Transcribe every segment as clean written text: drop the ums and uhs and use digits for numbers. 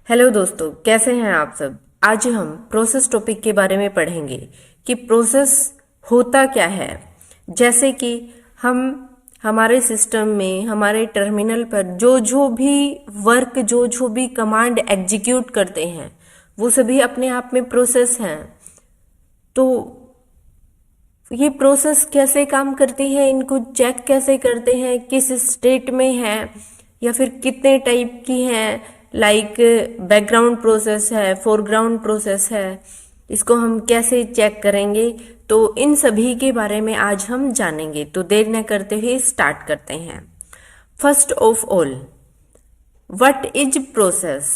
Hello दोस्तों, कैसे हैं आप सब। आज हम प्रोसेस टॉपिक के बारे में पढ़ेंगे कि प्रोसेस होता क्या है। जैसे कि हम हमारे सिस्टम में हमारे टर्मिनल पर जो भी वर्क जो भी कमांड एग्जीक्यूट करते हैं वो सभी अपने आप में प्रोसेस हैं। तो ये प्रोसेस कैसे काम करती है, इनको चेक कैसे करते हैं, किस स्टेट में है या फिर कितने टाइप की हैं, लाइक बैकग्राउंड प्रोसेस है, फोरग्राउंड प्रोसेस है, इसको हम कैसे चेक करेंगे। तो इन सभी के बारे में आज हम जानेंगे। तो देर न करते हुए स्टार्ट करते हैं। First of all, what is process.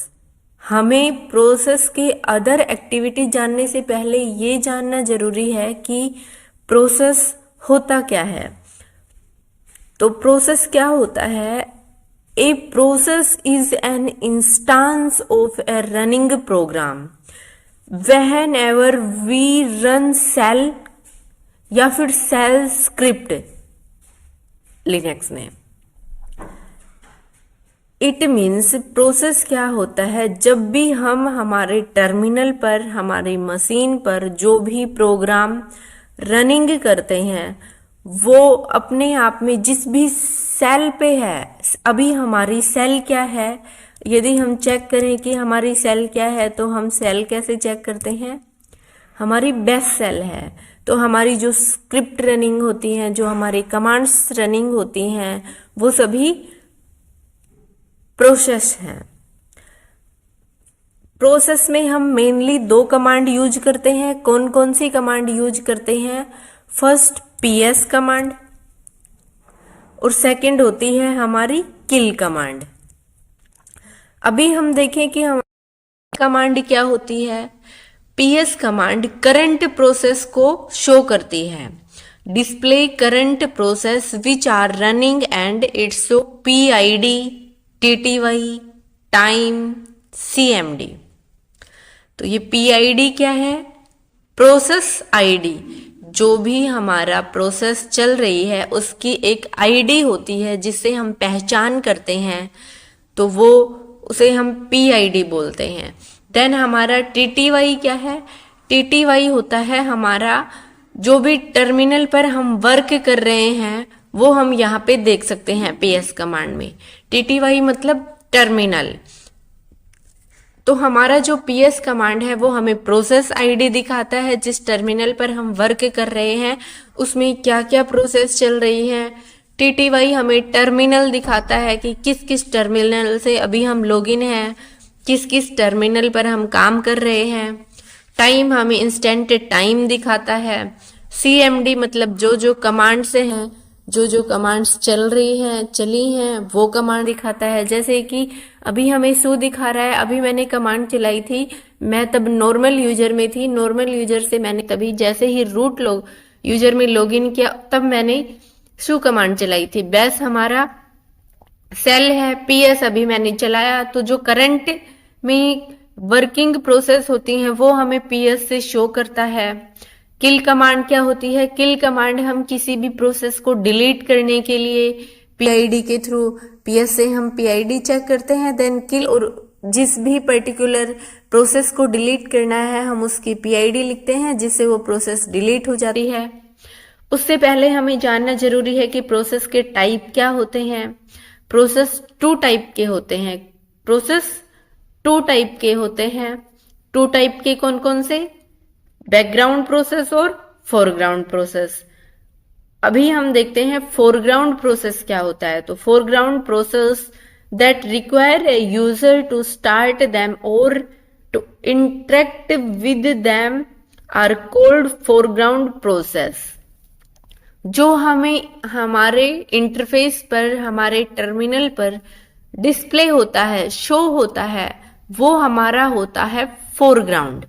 हमें प्रोसेस के अदर एक्टिविटी जानने से पहले ये जानना जरूरी है कि प्रोसेस होता क्या है। तो प्रोसेस क्या होता है? A process is an instance of a running program whenever we run shell या फिर सेल स्क्रिप्ट लिनक्स में। इट मीन्स प्रोसेस क्या होता है, जब भी हम हमारे टर्मिनल पर, हमारी मशीन पर जो भी प्रोग्राम रनिंग करते हैं वो अपने आप में जिस भी सेल पे है। अभी हमारी सेल क्या है, यदि हम चेक करें कि हमारी सेल क्या है तो हम सेल कैसे चेक करते हैं? हमारी बेस सेल है। तो हमारी जो स्क्रिप्ट रनिंग होती हैं, जो हमारी कमांड्स रनिंग होती हैं, वो सभी प्रोसेस हैं। प्रोसेस में हम मेनली दो कमांड यूज करते हैं। कौन कौन सी कमांड यूज करते हैं? फर्स्ट पीएस कमांड और सेकंड होती है हमारी किल कमांड। अभी हम देखें कि हमारी कमांड क्या होती है। पीएस कमांड करंट प्रोसेस को शो करती है। Display current process which are running and its show PID, TTY, time, CMD. तो ये पीआईडी क्या है? Process ID. जो भी हमारा प्रोसेस चल रही है उसकी एक आईडी होती है जिससे हम पहचान करते हैं, तो वो उसे हम पीआईडी बोलते हैं। देन हमारा टीटीवाई क्या है? टीटीवाई होता है हमारा जो भी टर्मिनल पर हम वर्क कर रहे हैं वो हम यहाँ पे देख सकते हैं पीएस कमांड में। टीटीवाई मतलब टर्मिनल। तो हमारा जो पीएस कमांड है वो हमें प्रोसेस आईडी दिखाता है, जिस टर्मिनल पर हम वर्क कर रहे हैं उसमें क्या क्या प्रोसेस चल रही है। टीटीवाई हमें टर्मिनल दिखाता है कि किस किस टर्मिनल से अभी हम लॉगिन हैं, किस किस टर्मिनल पर हम काम कर रहे हैं। टाइम हमें इंस्टेंट टाइम दिखाता है। सीएमडी मतलब जो जो कमांड से हैं, जो जो कमांड्स चली हैं वो कमांड दिखाता है। जैसे कि अभी हमें सू दिखा रहा है, अभी मैंने कमांड चलाई थी, मैं तब नॉर्मल यूजर में थी। नॉर्मल यूजर से मैंने तभी जैसे ही रूट यूजर में लॉगिन किया तब मैंने सू कमांड चलाई थी। बेस हमारा सेल है, पीएस अभी मैंने चलाया। तो जो करंट में वर्किंग प्रोसेस होती हैं वो हमें पीएस से शो करता है। किल कमांड क्या होती है? किल कमांड हम किसी भी प्रोसेस को डिलीट करने के लिए पीआईडी के थ्रू, पीएस से हम पीआईडी चेक करते हैं, देन किल, और जिस भी पर्टिकुलर प्रोसेस को डिलीट करना है हम उसकी पीआईडी लिखते हैं जिससे वो प्रोसेस डिलीट हो जाती है। उससे पहले हमें जानना जरूरी है कि प्रोसेस के टाइप क्या होते हैं। प्रोसेस टू टाइप के होते हैं। प्रोसेस टू टाइप के होते हैं। टू टाइप के कौन कौन से? बैकग्राउंड प्रोसेस और फोरग्राउंड प्रोसेस। अभी हम देखते हैं फोरग्राउंड प्रोसेस क्या होता है। तो foreground process that require a user to start them और to interact with them are called foreground process. जो हमें हमारे इंटरफेस पर, हमारे टर्मिनल पर डिस्प्ले होता है, शो होता है, वो हमारा होता है फोरग्राउंड।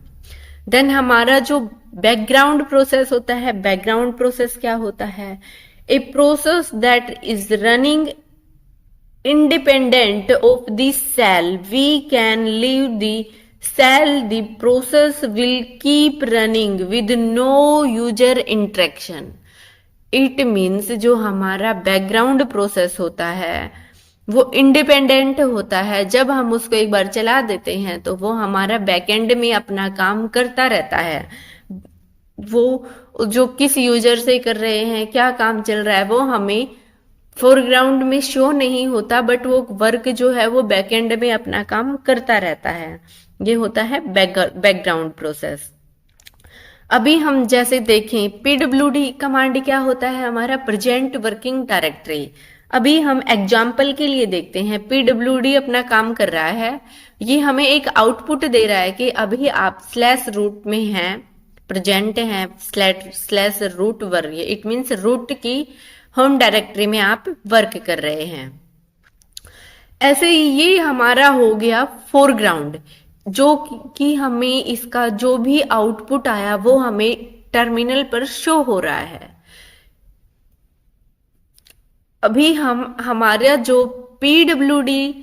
देन हमारा जो बैकग्राउंड प्रोसेस होता है, बैकग्राउंड प्रोसेस क्या होता है? A process that is running independent of the shell we can leave the shell, the process will keep running with no user interaction. It means जो हमारा background process होता है वो इंडिपेंडेंट होता है। जब हम उसको एक बार चला देते हैं तो वो हमारा बैकएंड में अपना काम करता रहता है। वो जो किस यूजर से कर रहे हैं, क्या काम चल रहा है, वो हमें फोरग्राउंड में शो नहीं होता, बट वो वर्क जो है वो बैकएंड में अपना काम करता रहता है। ये होता है बैकग्राउंड प्रोसेस। अभी हम जैसे देखें, पीडब्ल्यूडी कमांड क्या होता है, हमारा प्रेजेंट वर्किंग डायरेक्टरी। अभी हम एग्जाम्पल के लिए देखते हैं, पीडब्ल्यूडी अपना काम कर रहा है, ये हमें एक आउटपुट दे रहा है कि अभी आप स्लैश रूट में हैं, प्रेजेंट हैं slash root work, it means root की होम डायरेक्टरी में आप वर्क कर रहे हैं। ऐसे ही ये हमारा हो गया फोरग्राउंड, जो कि हमें इसका जो भी आउटपुट आया वो हमें टर्मिनल पर शो हो रहा है। अभी हमारा जो पीडब्ल्यूडी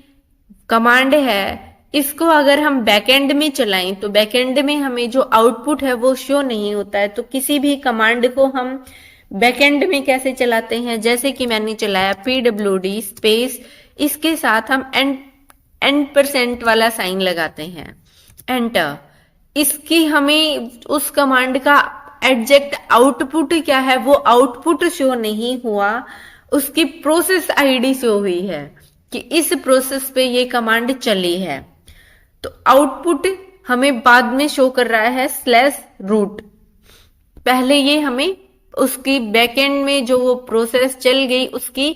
कमांड है, इसको अगर हम बैकएंड में चलाएं तो बैकएंड में हमें जो आउटपुट है वो शो नहीं होता है। तो किसी भी कमांड को हम बैकएंड में कैसे चलाते हैं, जैसे कि मैंने चलाया pwd स्पेस, इसके साथ हम %, वाला साइन लगाते हैं, एंटर। इसकी हमें उस कमांड का एग्जैक्ट आउटपुट क्या है वो आउटपुट शो नहीं हुआ, उसकी प्रोसेस आईडी शो हुई है कि इस प्रोसेस पे ये कमांड चली है। तो आउटपुट हमें बाद में शो कर रहा है /रूट। पहले ये हमें उसकी बैकएंड में जो वो प्रोसेस चल गई उसकी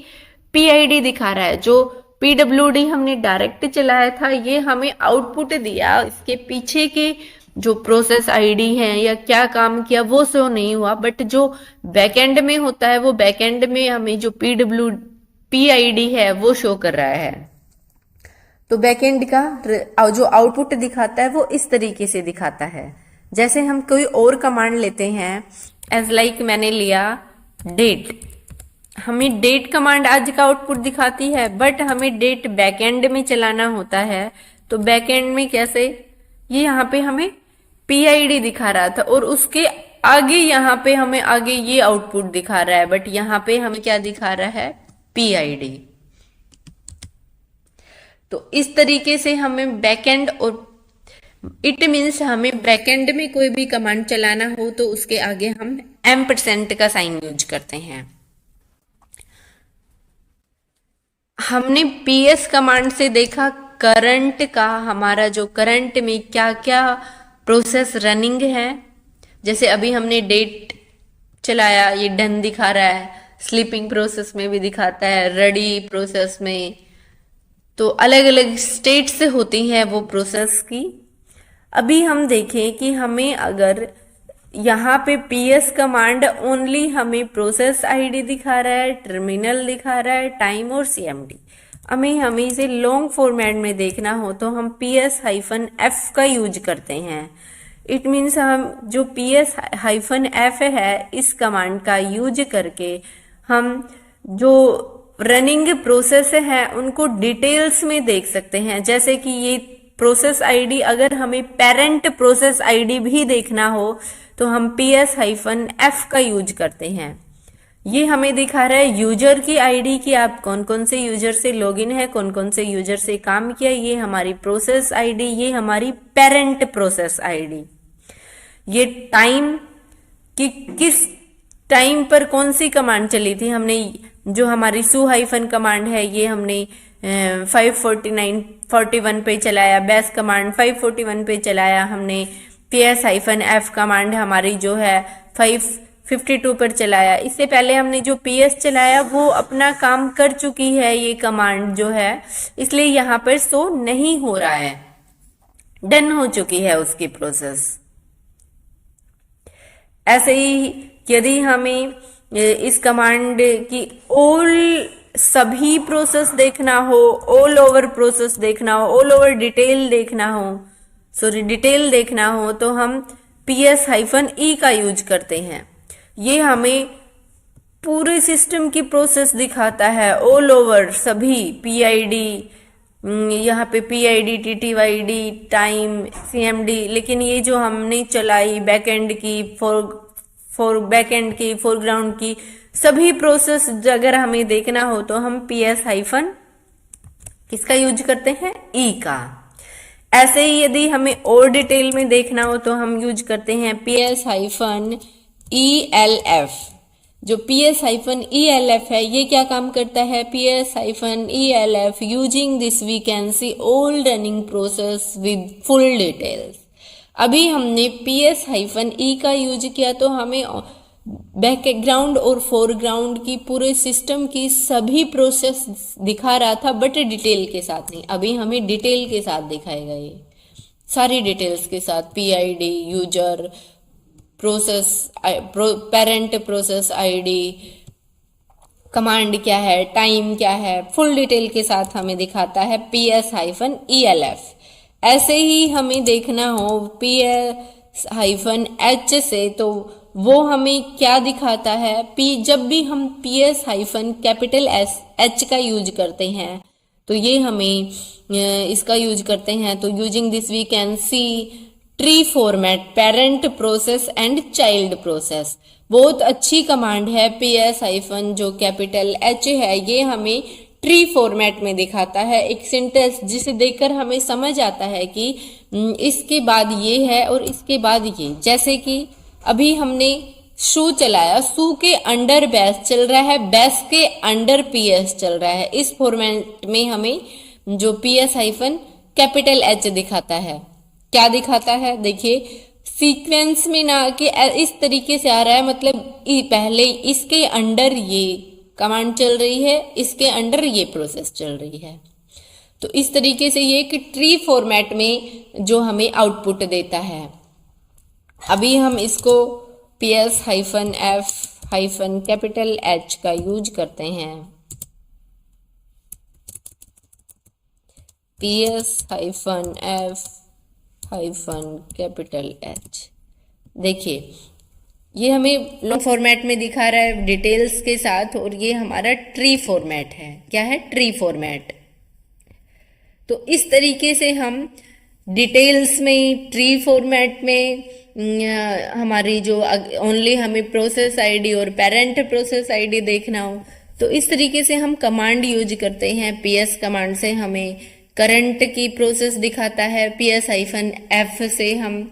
पीआईडी दिखा रहा है। जो पीडब्ल्यूडी हमने डायरेक्ट चलाया था ये हमें आउटपुट दिया, इसके पीछे के जो प्रोसेस आईडी है या क्या काम किया वो शो नहीं हुआ, बट जो बैकएंड में होता है वो बैकएंड में हमें जो पीआईडी है वो शो कर रहा है। तो बैकएंड का जो आउटपुट दिखाता है वो इस तरीके से दिखाता है। जैसे हम कोई और कमांड लेते हैं, एज लाइक मैंने लिया डेट, हमें डेट कमांड आज का आउटपुट दिखाती है, बट हमें डेट बैकएंड में चलाना होता है। तो बैकएंड में कैसे, ये यहाँ पे हमें पीआईडी दिखा रहा था और उसके आगे यहाँ पे हमें आगे ये आउटपुट दिखा रहा है, बट यहाँ पे हमें क्या दिखा रहा है, पीआईडी। तो इस तरीके से हमें बैकएंड, और इट मीन्स हमें बैकएंड में कोई भी कमांड चलाना हो तो उसके आगे हम %, का साइन यूज करते हैं। हमने पीएस कमांड से देखा करंट का, हमारा जो करंट में क्या क्या प्रोसेस रनिंग है। जैसे अभी हमने डेट चलाया, ये डन दिखा रहा है, स्लीपिंग प्रोसेस में भी दिखाता है, रेडी प्रोसेस में। तो अलग अलग स्टेट से होती है वो प्रोसेस की। अभी हम देखें कि हमें अगर यहाँ पे पीएस कमांड ओनली हमें प्रोसेस आईडी दिखा रहा है, टर्मिनल दिखा रहा है, टाइम और सीएमडी। हमें इसे लॉन्ग फॉर्मेट में देखना हो तो हम PS-F का यूज करते हैं। इट मीन्स हम जो PS-F है इस कमांड का यूज करके हम जो रनिंग प्रोसेस है उनको डिटेल्स में देख सकते हैं। जैसे कि ये प्रोसेस आईडी, अगर हमें पेरेंट प्रोसेस आईडी भी देखना हो तो हम PS-F का यूज करते हैं। ये हमें दिखा रहा है यूजर की आईडी की आप कौन कौन से यूजर से लॉगिन है, कौन कौन से यूजर से काम किया। ये हमारी प्रोसेस आईडी, ये हमारी पेरेंट प्रोसेस आईडी। ये टाइम कि किस टाइम पर कौन सी कमांड चली थी, हमने जो हमारी su- कमांड है ये हमने 549-41 पे चलाया, बेस कमांड 541 पे चलाया हमने, PS-F कमांड हमारी जो है 552 पर चलाया। इससे पहले हमने जो PS चलाया वो अपना काम कर चुकी है ये कमांड जो है, इसलिए यहाँ पर शो नहीं हो रहा है, डन हो चुकी है उसकी प्रोसेस। ऐसे ही यदि हमें इस कमांड की सभी प्रोसेस देखना हो, ऑल ओवर प्रोसेस देखना हो, ऑल ओवर डिटेल देखना हो, डिटेल देखना हो तो हम PS-E का यूज करते हैं। ये हमें पूरे सिस्टम की प्रोसेस दिखाता है, ऑल ओवर सभी पीआईडी, यहाँ पे पीआईडी, टीटीवाईडी, टाइम, सीएमडी। लेकिन ये जो हमने चलाई बैकएंड की, बैकएंड की, फोरग्राउंड की सभी प्रोसेस अगर हमें देखना हो तो हम PS-E किसका यूज करते हैं? ई का। ऐसे ही यदि हमें और डिटेल में देखना हो तो हम यूज करते हैं PS-ELF। जो PS-ELF है ये क्या काम करता है? PS-ELF using this we can see all running process with full details. अभी हमने PS-E का यूज किया तो हमें बैकग्राउंड और फोरग्राउंड की पूरे सिस्टम की सभी प्रोसेस दिखा रहा था, बट डिटेल के साथ नहीं। अभी हमें डिटेल के साथ दिखाएगा, ये सारी डिटेल्स के साथ, PID, user, process, parent process ID, command क्या है, टाइम क्या है, फुल डिटेल के साथ हमें दिखाता है PS-ELF। ऐसे ही हमें देखना हो PS-H से तो वो हमें क्या दिखाता है? जब भी हम PS-H का यूज करते हैं तो ये हमें इसका यूज करते हैं तो using this we can see tree format, parent process and child process. बहुत अच्छी कमांड है PS- जो H है, ये हमें ट्री फॉर्मेट में दिखाता है एक सिंटेक्स, जिसे देखकर हमें समझ आता है कि इसके बाद ये है और इसके बाद ये। जैसे कि अभी हमने शू चलाया, शू के अंडर बेस चल रहा है, बेस के अंडर PS चल रहा है। इस फॉर्मेट में हमें जो PS-H दिखाता है, क्या दिखाता है? देखिए सीक्वेंस में ना कि इस तरीके से आ रहा है, मतलब पहले इसके अंडर ये कमांड चल रही है, इसके अंडर ये प्रोसेस चल रही है। तो इस तरीके से ये कि ट्री फॉर्मेट में जो हमें आउटपुट देता है। अभी हम इसको PS-F-H का यूज करते हैं। PS-F-H। देखिए ये हमें लॉन्ग फॉर्मेट में दिखा रहा है डिटेल्स के साथ, और ये हमारा ट्री फॉर्मेट है। क्या है? Tree format. तो इस तरीके से हम डिटेल्स में, ट्री फॉर्मेट में हमारी जो ओनली हमें प्रोसेस ID और पेरेंट प्रोसेस ID देखना हो तो इस तरीके से हम कमांड यूज करते हैं। PS कमांड से हमें करंट की प्रोसेस दिखाता है, PS-F से हम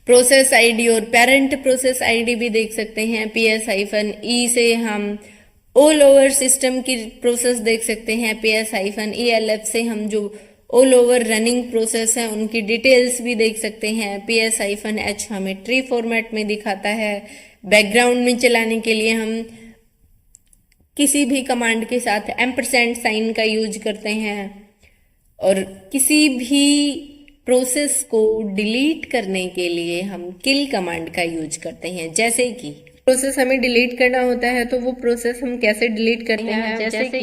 प्रोसेस ID और पेरेंट प्रोसेस ID भी देख सकते हैं, PS-E से हम ऑल ओवर सिस्टम की प्रोसेस देख सकते हैं, PS-ELF से हम जो ऑल ओवर रनिंग प्रोसेस है उनकी डिटेल्स भी देख सकते हैं। PS-H हमें ट्री फॉर्मेट में दिखाता है। बैकग्राउंड में चलाने के लिए हम किसी भी कमांड के साथ एम्परसेंड साइन का यूज करते हैं, और किसी भी प्रोसेस को डिलीट करने के लिए हम किल कमांड का यूज करते हैं। जैसे कि प्रोसेस हमें डिलीट करना होता है तो वो प्रोसेस हम कैसे डिलीट करते हैं? जैसे कि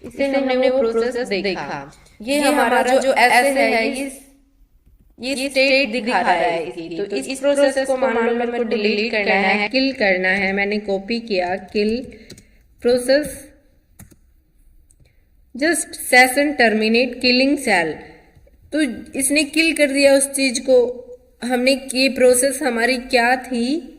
इसे हमने वो प्रोसेस देखा, ये हमारा जो ऐसे है, ये स्टेट दिखा रहा है इसकी। तो इस प्रोसेस को मान लो मेरे को डिलीट करना है, किल करना है। मैंने कॉपी किया kill process, just session terminate killing shell. तो इसने किल कर दिया उस चीज को। हमने ये प्रोसेस हमारी क्या थी?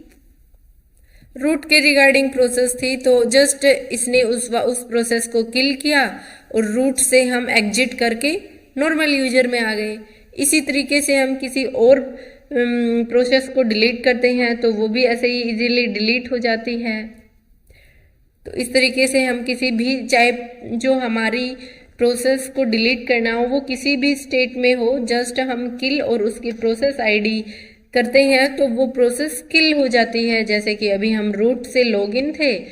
रूट के रिगार्डिंग प्रोसेस थी, तो जस्ट इसने उस प्रोसेस को किल किया और रूट से हम एग्जिट करके नॉर्मल यूजर में आ गए। इसी तरीके से हम किसी और प्रोसेस को डिलीट करते हैं तो वो भी ऐसे ही इजीली डिलीट हो जाती है। तो इस तरीके से हम किसी भी, चाहे जो हमारी प्रोसेस को डिलीट करना हो वो किसी भी स्टेट में हो, जस्ट हम किल और उसकी प्रोसेस ID करते हैं तो वो प्रोसेस किल हो जाती है। जैसे कि अभी हम रूट से लॉगिन थे,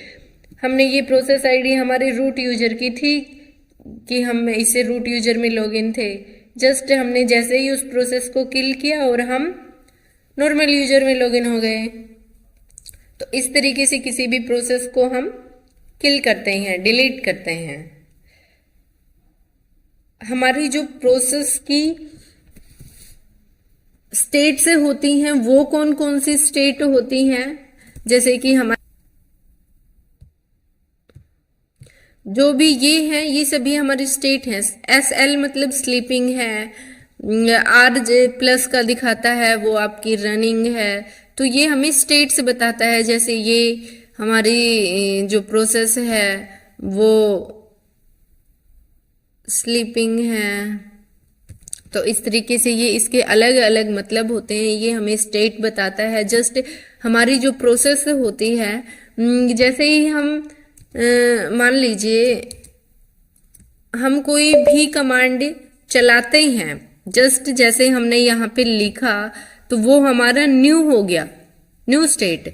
हमने ये प्रोसेस ID हमारे रूट यूजर की थी कि हम इससे रूट यूजर में लॉगिन थे। जस्ट हमने जैसे ही उस प्रोसेस को किल किया और हम नॉर्मल यूजर में लॉगिन हो गए। तो इस तरीके से किसी भी प्रोसेस को हम किल करते हैं, डिलीट करते हैं। हमारी जो प्रोसेस की स्टेट से होती हैं वो कौन कौन सी स्टेट होती हैं? जैसे कि हमारे जो भी ये हैं ये सभी हमारी स्टेट हैं। SL मतलब स्लीपिंग है, RJ+ का दिखाता है वो आपकी रनिंग है। तो ये हमें स्टेट से बताता है। जैसे ये हमारी जो प्रोसेस है वो स्लीपिंग है। तो इस तरीके से ये इसके अलग अलग मतलब होते हैं, ये हमें स्टेट बताता है। जस्ट हमारी जो प्रोसेस होती है, जैसे ही हम मान लीजिए हम कोई भी कमांड चलाते हैं, जस्ट जैसे हमने यहाँ पे लिखा तो वो हमारा न्यू हो गया, न्यू स्टेट।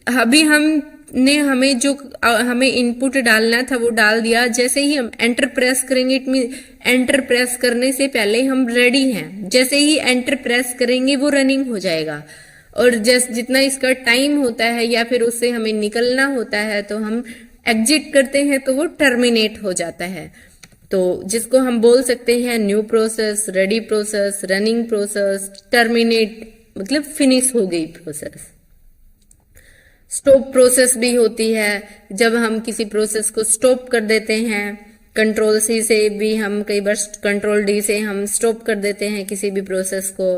अभी हमें जो हमें इनपुट डालना था वो डाल दिया। जैसे ही हम एंटर प्रेस करेंगे, इट मीन एंटर प्रेस करने से पहले हम रेडी हैं, जैसे ही एंटर प्रेस करेंगे वो रनिंग हो जाएगा। और जितना इसका टाइम होता है या फिर उससे हमें निकलना होता है तो हम एग्जिट करते हैं तो वो टर्मिनेट हो जाता है। तो जिसको हम बोल सकते हैं new process, ready process, running process, terminate मतलब फिनिश हो गई प्रोसेस। स्टॉप प्रोसेस भी होती है, जब हम किसी प्रोसेस को स्टॉप कर देते हैं। कंट्रोल सी से भी हम कई बार कंट्रोल डी से हम स्टॉप कर देते हैं किसी भी प्रोसेस को।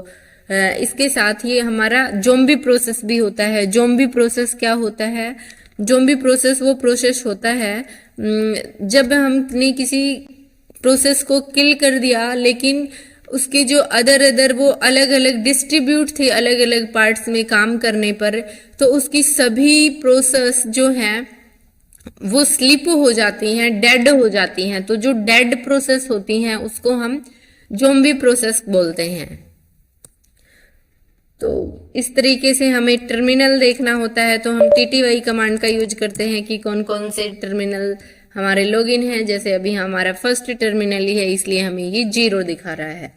इसके साथ ही हमारा ज़ॉम्बी प्रोसेस भी होता है। ज़ॉम्बी प्रोसेस क्या होता है? ज़ॉम्बी प्रोसेस वो प्रोसेस होता है जब हमने किसी प्रोसेस को किल कर दिया, लेकिन उसके जो अदर वो अलग अलग डिस्ट्रीब्यूट थे अलग अलग पार्ट्स में काम करने पर, तो उसकी सभी प्रोसेस जो हैं वो स्लिप हो जाती हैं, डेड हो जाती हैं। तो जो डेड प्रोसेस होती हैं उसको हम ज़ॉम्बी प्रोसेस बोलते हैं। तो इस तरीके से हमें टर्मिनल देखना होता है तो हम TTY कमांड का यूज करते हैं कि कौन कौन से टर्मिनल हमारे लॉगिन हैं। जैसे अभी हमारा फर्स्ट टर्मिनल ही है इसलिए हमें ये 0 दिखा रहा है।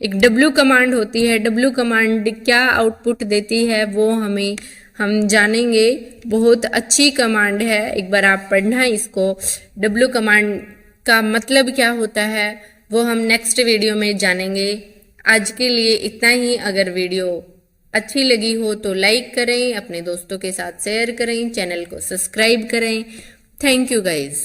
एक W कमांड होती है। W कमांड क्या आउटपुट देती है वो हम जानेंगे। बहुत अच्छी कमांड है, एक बार आप पढ़ना इसको। W कमांड का मतलब क्या होता है वो हम नेक्स्ट वीडियो में जानेंगे। आज के लिए इतना ही। अगर वीडियो अच्छी लगी हो तो लाइक करें, अपने दोस्तों के साथ शेयर करें, चैनल को सब्सक्राइब करें। Thank you guys.